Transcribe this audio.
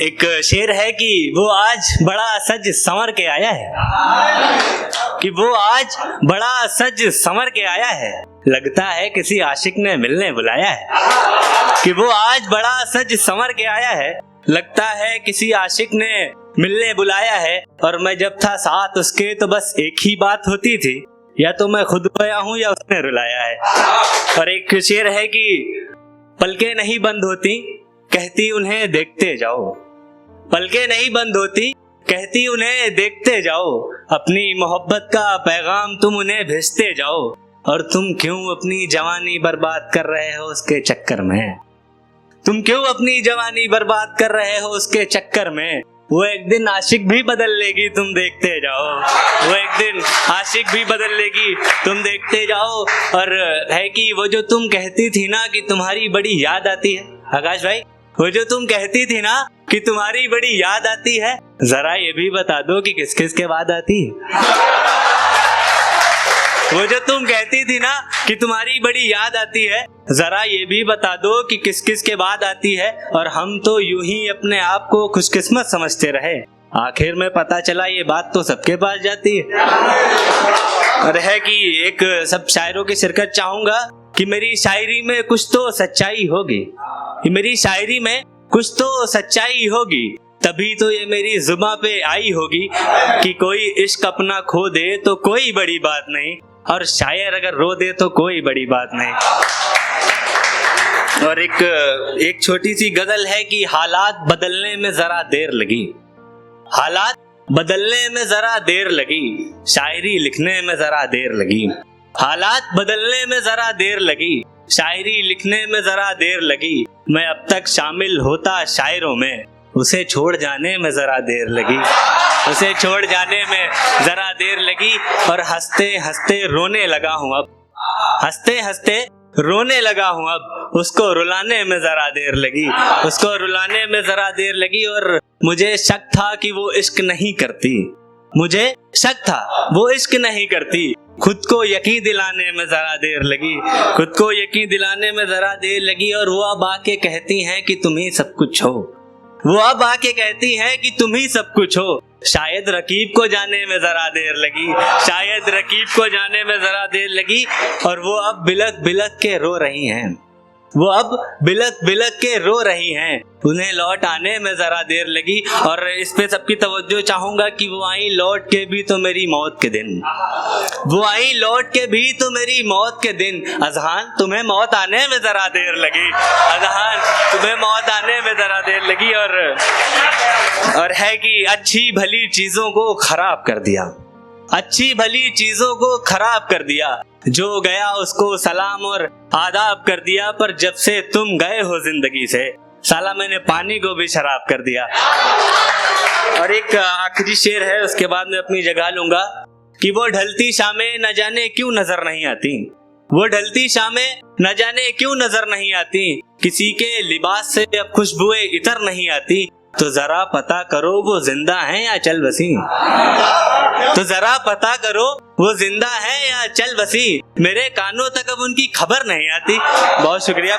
एक शेर है कि वो आज बड़ा सज संवर के आया है, कि वो आज बड़ा सज संवर के आया है, लगता है किसी आशिक ने मिलने बुलाया है। कि वो आज बड़ा सज संवर के आया है, लगता है किसी आशिक ने मिलने बुलाया है। और मैं जब था साथ उसके तो बस एक ही बात होती थी, या तो मैं खुद रोया हूँ या उसने रुलाया है। और एक शेर है कि पलकें नहीं बंद होती, कहती उन्हें देखते जाओ। पलकें नहीं बंद होती, कहती उन्हें देखते जाओ। अपनी मोहब्बत का पैगाम तुम उन्हें भेजते जाओ। और तुम क्यों अपनी जवानी बर्बाद कर रहे हो उसके चक्कर में? तुम क्यों अपनी जवानी बर्बाद कर रहे हो उसके चक्कर में? वो एक दिन आशिक भी बदल लेगी, तुम देखते जाओ। वो एक दिन आशिक भी बदल लेगी, तुम देखते जाओ। और है कि वो जो तुम कहती थी ना कि तुम्हारी बड़ी याद आती है, आकाश भाई, वो जो तुम कहती थी ना कि तुम्हारी बड़ी याद आती है, जरा ये भी बता दो कि किस किस के बाद आती है। वो जो तुम कहती थी ना कि तुम्हारी बड़ी याद आती है, जरा ये भी बता दो कि किस किस के बाद आती है। और हम तो यूं ही अपने आप को खुशकिस्मत समझते रहे, आखिर में पता चला ये बात तो सबके पास जाती है। और है कि एक सब शायरों की शिरकत चाहूंगा कि मेरी शायरी में कुछ तो सच्चाई होगी, कि मेरी शायरी में कुछ तो सच्चाई होगी, तभी तो ये मेरी जुबां पे आई होगी कि कोई इश्क अपना खो दे तो कोई बड़ी बात नहीं, और शायर अगर रो दे तो कोई बड़ी बात नहीं। और एक छोटी सी गजल है कि हालात बदलने में जरा देर लगी, हालात बदलने में जरा देर लगी, शायरी लिखने में जरा देर लगी। हालात बदलने में जरा देर लगी, शायरी लिखने में जरा देर लगी। मैं अब तक शामिल होता शायरों में, उसे छोड़ जाने में जरा देर लगी, उसे छोड़ जाने में जरा देर लगी। और हंसते हंसते रोने लगा हूँ अब, हंसते हंसते रोने लगा हूँ अब, उसको रुलाने में जरा देर लगी, उसको रुलाने में जरा देर लगी। और मुझे शक था कि वो इश्क नहीं करती, मुझे शक था वो इश्क नहीं करती, खुद को यकीन दिलाने में जरा देर लगी, खुद को यकीन दिलाने में जरा देर लगी। और वो अब आके कहती हैं कि तुम ही सब कुछ हो, वो अब आके कहती हैं कि तुम ही सब कुछ हो। शायद रकीब को जाने में जरा देर लगी, शायद रकीब को जाने में जरा देर लगी। और वो अब बिलक बिलक के रो रही हैं, वो अब बिलक बिलक के रो रही हैं, उन्हें लौट आने में जरा देर लगी। और इस पे सबकी तवज्जो चाहूंगा कि वो आई लौट के भी तो मेरी मौत के दिन, वो आई लौट के भी तो मेरी मौत के दिन। अजहान तुम्हें मौत आने में जरा देर लगी, अजहान तुम्हें मौत आने में जरा देर लगी। और है कि अच्छी भली चीजों को खराब कर दिया, अच्छी भली चीजों को खराब कर दिया, जो गया उसको सलाम और आदाब कर दिया। पर जब से तुम गए हो जिंदगी से, साला मैंने पानी को भी शराब कर दिया। और एक आखिरी शेर है, उसके बाद मैं अपनी जगह लूंगा कि वो ढलती शामें न जाने क्यों नजर नहीं आती, वो ढलती शामें न जाने क्यों नजर नहीं आती, किसी के लिबास से अब खुशबुएं इतर नहीं आती। तो जरा पता करो वो जिंदा हैं या चल बसी, तो जरा पता करो वो जिंदा है या चल बसी, मेरे कानों तक अब उनकी खबर नहीं आती। बहुत शुक्रिया।